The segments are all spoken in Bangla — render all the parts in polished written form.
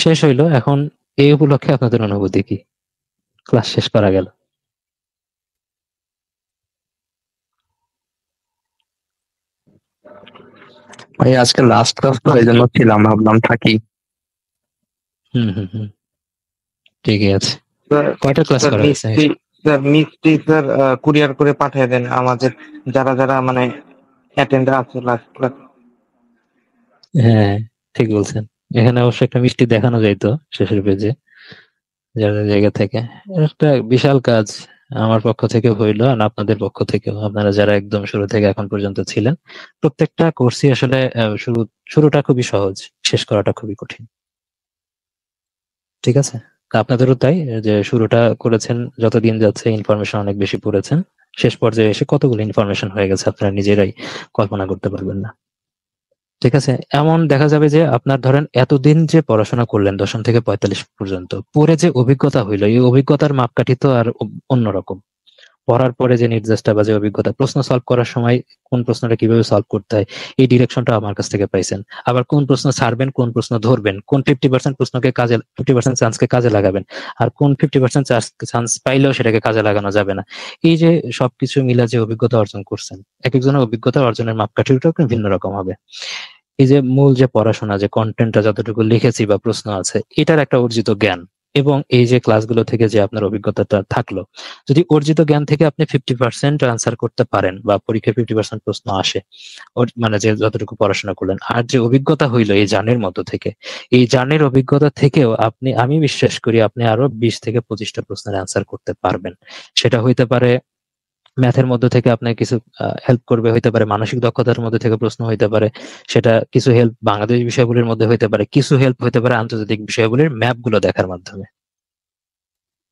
শেষ হইলো, এখন এই উপলক্ষে আপনাদের অনুভূতি কি? ক্লাস শেষ করা গেল। ভাই আজকে লাস্ট ক্লাস তো এই জন্য ছিলাম, ভাবলাম থাকি। হুম, ঠিকই আছে। কয়টা ক্লাস করা হয়েছে? স্যার কুরিয়ার করে পাঠিয়ে দেন আমাদের যারা যারা মানে অ্যাটেন্ডার আছে লাস্ট ক্লাস। হ্যাঁ ঠিক বলছেন, এখানে অবশ্য একটা মিষ্টি দেখানো যাইতো শেষের পেজে যার জায়গা থেকে। একটা বিশাল কাজ আমার পক্ষ থেকে হইলো, আর আপনাদের পক্ষ থেকেও, আপনারা যারা একদম শুরু থেকে এখন পর্যন্ত ছিলেন। প্রত্যেকটা কোর্সই আসলে শুরুটা খুবই সহজ, শেষ করাটা খুবই কঠিন। ঠিক আছে, তা আপনাদেরও তাই, যে শুরুটা করেছেন, যতদিন যাচ্ছে ইনফরমেশন অনেক বেশি পড়েছেন, শেষ পর্যায়ে এসে কতগুলো ইনফরমেশন হয়ে গেছে আপনারা নিজেরাই কল্পনা করতে পারবেন না। ঠিক আছে, এমন দেখা যাবে যে আপনার ধরেন এতদিন যে পড়াশোনা করলেন দশম থেকে 45 পর্যন্ত, পরে যে অভিজ্ঞতা হইলো, এই অভিজ্ঞতার মাপকাঠি তো আর অন্যরকম। পড়ার পরে যে নির্দেশটা বা যে অভিজ্ঞতা, প্রশ্ন সলভ করার সময় কোন প্রশ্নটা কিভাবে সলভ করতে হয়, এই ডিরেকশনটা আমার কাছ থেকে পাইছেন। আবার কোন প্রশ্ন ছাড়বেন, কোন প্রশ্ন ধরবেন, কোন 50% প্রশ্নকে কাজে, 50% চান্সকে কাজে লাগাবেন, আর কোন 50% চান্স পাইলেও সেটাকে কাজে লাগানো যাবে না। এই যে সবকিছু মিলে যে অভিজ্ঞতা অর্জন করছেন, এক একজনের অভিজ্ঞতা অর্জনের মাপকাঠিটাও ভিন্ন রকম হবে। এই যে মূল যে পড়াশোনা, যে কন্টেন্টটা যতটুকু লিখেছি বা প্রশ্ন আছে, এটার একটা অর্জিত জ্ঞান, এবং এই যে ক্লাসগুলো থেকে যে আপনার অভিজ্ঞতাটা থাকলো, যদি অর্জিত জ্ঞান থেকে আপনি 50% আনসার করতে পারেন, বা পরীক্ষায় 50% প্রশ্ন আসে, মানে যে যতটুকু পড়াশোনা করলেন, আর যে অভিজ্ঞতা হইলো এই জার্নির মধ্য থেকে, এই জার্নির অভিজ্ঞতা থেকেও আমি বিশ্বাস করি আপনি আরো 20 থেকে 25টা প্রশ্নের আনসার করতে পারবেন। সেটা হইতে পারে ম্যাথের মধ্যে থেকে আপনার কিছু হেল্প করবে, হইতে পারে মানসিক দক্ষতার মধ্যে থেকে প্রশ্ন হইতে পারে, সেটা কিছু হেল্প বাংলাদেশ বিষয়গুলির মধ্যে হইতে পারে, কিছু হেল্প হইতে পারে আন্তর্জাতিক বিষয়গুলির ম্যাপ গুলো দেখার মাধ্যমে।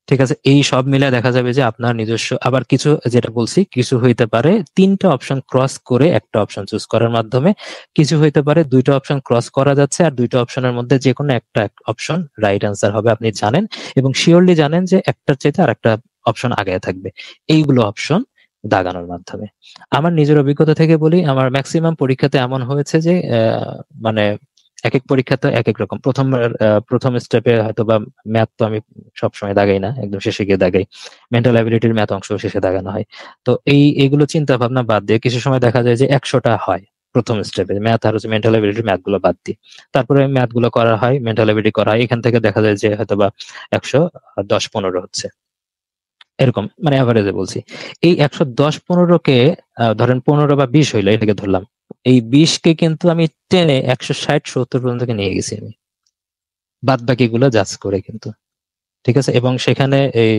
ঠিক আছে, এই সব মিলে দেখা যাবে যে আপনার নিজস্ব, আবার কিছু যেটা বলছি, কিছু হইতে পারে 3টা অপশন ক্রস করে একটা অপশন চুজ করার মাধ্যমে, কিছু হইতে পারে 2টা অপশন ক্রস করা যাচ্ছে, আর 2টা অপশনের মধ্যে যে কোনো একটা অপশন রাইট আনসার হবে, আপনি জানেন, এবং শিওরলি জানেন যে একটার চাইতে আর একটা অপশন আগে থাকবে। এইগুলো অপশন দাগানোর মাধ্যমে। আমার নিজের অভিজ্ঞতা থেকে বলি, আমার ম্যাক্সিমাম পরীক্ষাতে এমন হয়েছে যে মানে এক এক পরীক্ষা তো এক এক রকম। প্রথম স্টেপে হয়তো বা ম্যাথ তো আমি সবসময় দাগাই না, একদম শেষে গিয়ে দাগাই। মেন্টাল অ্যাবিলিটির ম্যাথ অংশ শেষে দাগানো হয়। তো এইগুলো চিন্তা ভাবনা বাদ দিয়ে কিছু সময় দেখা যায় যে 100টা হয় প্রথম স্টেপে, ম্যাথ আর হচ্ছে মেন্টাল অ্যাবিলিটির ম্যাথ গুলো বাদ দিয়ে। তারপরে ম্যাথ গুলো করা হয়, মেন্টাল অ্যাবিলিটি করা হয়, এখান থেকে দেখা যায় যে হয়তো বা 110-15 হচ্ছে, এরকম, মানে অ্যাভারেজে বলছি। এই 110-15কে ধরেন 15 বা 20 হইলো, এটাকে ধরলাম। এই 20কে কিন্তু আমি টেনে 160-70 পর্যন্ত নিয়ে গেছি আমি, বাদ বাকি গুলো জাজ করে কিন্তু। ঠিক আছে, এবং সেখানে এই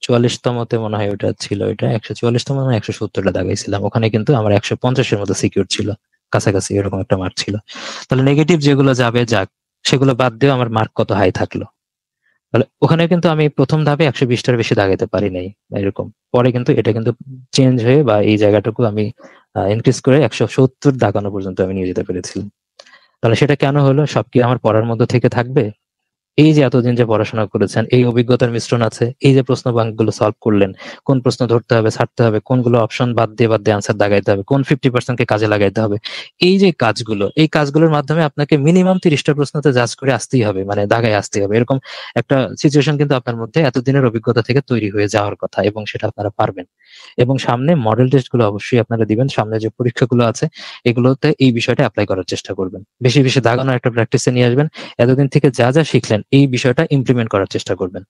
44তমতে মনে হয় ওটা ছিল, এটা 144তম, 170টা দাগাইছিলাম, ওখানে কিন্তু আমার 150-এর মতো সিকিউর ছিল, কাছাকাছি এরকম একটা মার্ক ছিল। তাহলে নেগেটিভ যেগুলো যাবে যাক, সেগুলো বাদ দিয়েও আমার মার্ক কত হাই থাকলো। তাহলে ওখানে কিন্তু আমি প্রথম ধাপে 120টার বেশি দাগাইতে পারি নাই এরকম। পরে কিন্তু এটা কিন্তু চেঞ্জ হয়ে, বা এই জায়গাটুকু আমি ইনক্রিজ করে 170 দাগানো পর্যন্ত আমি নিয়ে যেতে পেরেছিলাম। তাহলে সেটা কেন হলো? সব কি আমার পড়ার মধ্যে থেকে থাকবে? এই যে এতদিন যে পড়াশোনা করেছেন, এই অভিজ্ঞতার মিশ্রণ আছে, এই যে প্রশ্ন ব্যাংকগুলো সলভ করলেন, কোন প্রশ্ন ধরতে হবে, ছাড়তে হবে, কোনগুলো অপশন বাদ দিয়ে আনসার দাগাইতে হবে, কোন 50%কে কাজে লাগাইতে হবে, এই যে কাজগুলো, এই কাজগুলোর মাধ্যমে আপনাকে মিনিমাম 30টা প্রশ্নতে জাজ করে আসতেই হবে, মানে দাগায় আসতেই হবে। এরকম একটা সিচুয়েশন কিন্তু আপনার মধ্যে এতদিনের অভিজ্ঞতা থেকে তৈরি হয়ে যাওয়ার কথা, এবং সেটা আপনারা পারবেন। এবং সামনে মডেল টেস্ট গুলো অবশ্যই আপনারা দিবেন, সামনে যে পরীক্ষাগুলো আছে এগুলোতে এই বিষয়টা অ্যাপ্লাই করার চেষ্টা করবেন, বেশি বেশি দাগানোর একটা প্র্যাকটিসে নিয়ে আসবেন। এতদিন থেকে যা যা শিখলেন এই বিষয়টা ইমপ্লিমেন্ট করার চেষ্টা করবেন।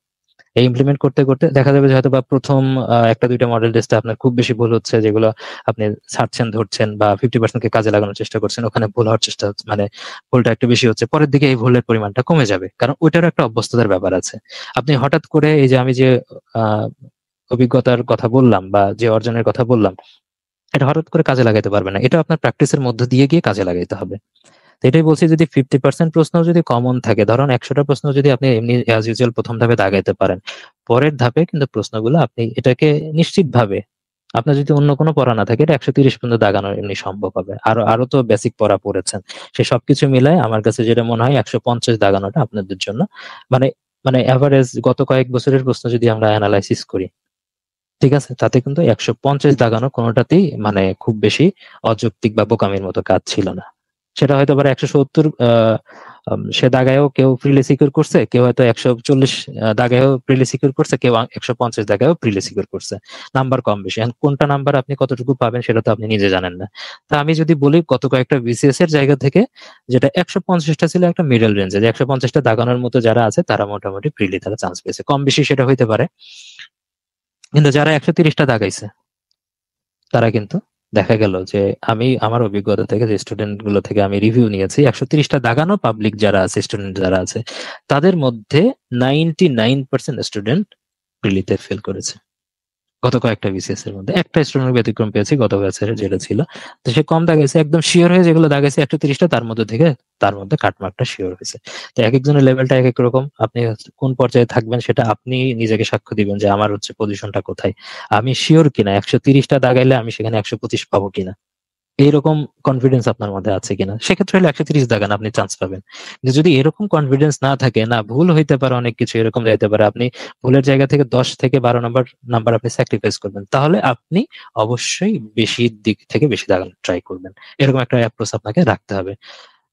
এই ইমপ্লিমেন্ট করতে করতে দেখা যাবে যে হয়তো বা প্রথম 1-2টা মডেল টেস্টে আপনার খুব বেশি ভুল হচ্ছে, যেগুলো আপনি ছাড়ছেন, ধরছেন, বা 50%কে কাজে লাগানোর চেষ্টা করছেন, ওখানে ভুল হওয়ার চেষ্টা হচ্ছে, মানে ভুলটা একটু বেশি হচ্ছে। পরের দিকে এই ভুলের পরিমাণটা কমে যাবে, কারণ ওইটারও একটা অভ্যস্ততার ব্যাপার আছে। আপনি হঠাৎ করে এই যে আমি যে আহ অভিজ্ঞতার কথা বললাম বা যে অর্জনের কথা বললাম, এটা হঠাৎ করে কাজে লাগাইতে পারবে না, এটা আপনার প্র্যাকটিসের মধ্য দিয়ে গিয়ে কাজে লাগাইতে হবে। তো এটাই বলছি, যদি 50% প্রশ্ন যদি কমন থাকে, ধরুন 100টা প্রশ্ন যদি আপনি এমনি অ্যাজ ইউজুয়াল প্রথম ধাপে দাগাইতে পারেন, পরের ধাপে কিন্তু প্রশ্নগুলো আপনি এটাকে নিশ্চিতভাবে, আপনার যদি অন্য কোনো পড়া না থাকে, এটা 130 পর্যন্ত দাগানো এমনি সম্ভব হবে। আরো আরো তো বেসিক পড়া পড়েছেন, সে সবকিছু মিলায় আমার কাছে যেটা মনে হয় 150 দাগানোটা আপনাদের জন্য, মানে মানে অ্যাভারেজ গত কয়েক বছরের প্রশ্ন যদি আমরা অ্যানালাইসিস করি, ঠিক আছে, তাতে কিন্তু 150 দাগানো কোনোটাতেই মানে খুব বেশি অযৌক্তিক বা বোকামির মতো কাজ ছিল না। সেটা হয়তো আবার 170 সে দাগায়ও কেউ প্রিলি সিকিউর করছে, কেউ হয়তো 140 দাগায়ও প্রিলি সিকিউর করছে, কেউ 150 দাগায়ও প্রিলি সিকিউর করছে, নাম্বার কম বেশি। এখন কোনটা নাম্বার আপনি কতটুকু পাবেন সেটা তো আপনি নিজে জানেন না। তা আমি যদি বলি গত কয়েকটা বিসিএস এর জায়গা থেকে, যেটা 150টা ছিল একটা মিডল রেঞ্জে, যে 150টা দাগানোর মতো যারা আছে তারা মোটামুটি প্রিলি তারা চান্স পেয়েছে, কম বেশি সেটা হইতে পারে। কিন্তু যারা 130টা দাগাইছে তারা কিন্তু দেখা গেল যে, আমি আমার অভিজ্ঞতা থেকে, যে স্টুডেন্ট গুলো থেকে আমি রিভিউ নিয়েছি, 130টা দাগানো পাবলিক যারা আছে, স্টুডেন্ট যারা আছে, তাদের মধ্যে 99% স্টুডেন্ট প্রিলিতে ফেল করেছে। গত কয়েকটা বিসিএস এর মধ্যে একটা স্টুডেন্ট ব্যতিক্রম পেয়েছি গত বছরে, যেটা ছিল, তো সে কম দাগাইছে, একদম শিওর হয়ে যেগুলো দাগাইছে 130টা, তার মধ্যে থেকে তার মধ্যে কাটমার্কটা শিওর হয়েছে। তো এক একজনের লেভেলটা এক এক রকম। আপনি কোন পর্যায়ে থাকবেন সেটা আপনি নিজেকে সাক্ষ্য দিবেন, যে আমার পজিশনটা কোথায়, আমি শিওর কিনা 130টা দাগাইলে আমি সেখানে 125 পাবো কিনা, এইরকম কনফিডেন্স আপনার মধ্যে আছে কিনা। সেক্ষেত্রে হলে 130 দাগান, আপনি চান্স পাবেন। কিন্তু যদি এরকম কনফিডেন্স না থাকে, না ভুল হইতে পারে, অনেক কিছু এরকম যাইতে পারে, আপনি ভুলের জায়গা থেকে 10 থেকে 12 নাম্বার আপনি স্যাক্রিফাইস করবেন, তাহলে আপনি অবশ্যই বেশি দিক থেকে বেশি দাগানো ট্রাই করবেন। এরকম একটা অ্যাপ্রোচ আপনাকে রাখতে হবে।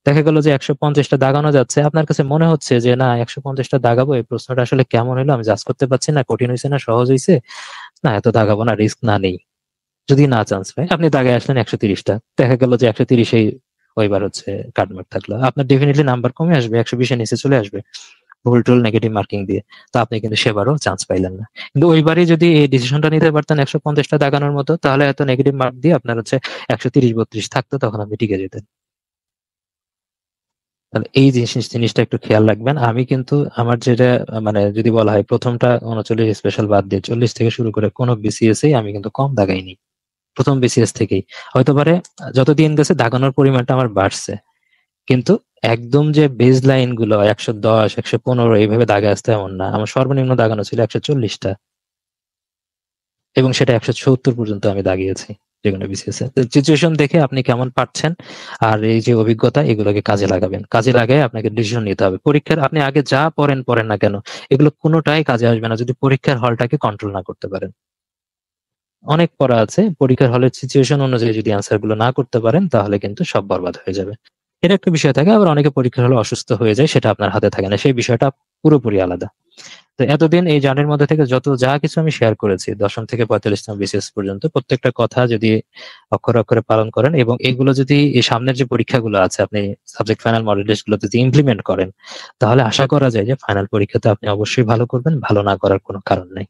দেখা গেল যে 150টা দাগানো যাচ্ছে, আপনার কাছে মনে হচ্ছে যে না 150টা দাগাবো, এই প্রশ্নটা আসলে কেমন হলো, আমি জাজ করতে পারছি না, কঠিন হয়েছে না সহজ হয়েছে, না এত দাগাবো না, রিস্ক না নেই। যদি না চান্স পায়, আপনি দাগায় আসলেন 130টা, দেখা গেল যে 130এই ওইবার কাটমার্ক থাকলো, আপনার ডেফিনেটলি নাম্বার কমে আসবে, 120-এর নিচে চলে আসবে ভুল টুল নেগেটিভ মার্কিং দিয়ে। তো আপনি কিন্তু সেবারও চান্স পাইলেন না। কিন্তু ওইবারই যদি এই ডিসিশনটা নিতে পারতেন 150টা দাগানোর মতো, তাহলে এত নেগেটিভ মার্ক দিয়ে আপনার 130-32 থাকতো, তখন আপনি টিকে যেতেন। তাহলে এই জিনিসটা একটু খেয়াল রাখবেন। আমি কিন্তু আমার যেটা মানে যদি বলা হয়, প্রথমটা 39 স্পেশাল বাদ দিয়ে 40 থেকে শুরু করে কোনো বিসিএস আমি কিন্তু কম দাগাইনি, প্রথম বিসিএস থেকেই। হয়তো পারে যত দিন গেছে দাগানোর পরিমাণটা আমার বাড়ছে, কিন্তু একদম যে বেজ লাইন গুলো 110, 115 এইভাবে দাগে আসতে এমন না। আমার সর্বনিম্ন দাগানো ছিল 140টা, এবং সেটা 170 পর্যন্ত আমি দাগিয়েছি যেকোনো বিসিএস এ। সিচুয়েশন দেখে আপনি কেমন পারছেন আর এই যে অভিজ্ঞতা, এগুলোকে কাজে লাগাবেন। কাজে লাগায় আপনাকে ডিসিশন নিতে হবে। পরীক্ষার আপনি আগে যা পড়েন না কেন, এগুলো কোনোটাই কাজে আসবে না যদি পরীক্ষার হলটাকে কন্ট্রোল না করতে পারেন। অনেক পড়া আছে, পরীক্ষার হলের সিচুয়েশন অনুযায়ী যদি অ্যান্সার গুলো না করতে পারেন, তাহলে কিন্তু সব বরবাদ হয়ে যাবে। এটা একটা বিষয় থাকে। আবার অনেকে পরীক্ষার হলে অসুস্থ হয়ে যায়, সেটা আপনার হাতে থাকে না, সেই বিষয়টা পুরোপুরি আলাদা। তো এতদিন এই জার্নির মধ্যে থেকে যা কিছু আমি শেয়ার করেছি, 10ম থেকে 45তম বিসিএস পর্যন্ত, প্রত্যেকটা কথা যদি অক্ষরে অক্ষরে পালন করেন, এবং এগুলো যদি এই সামনের যে পরীক্ষাগুলো আছে, আপনি সাবজেক্ট ফাইনাল মডেল টেস্ট গুলো যদি ইমপ্লিমেন্ট করেন, তাহলে আশা করা যায় যে ফাইনাল পরীক্ষাতে আপনি অবশ্যই ভালো করবেন, ভালো না করার কোনো কারণ নেই।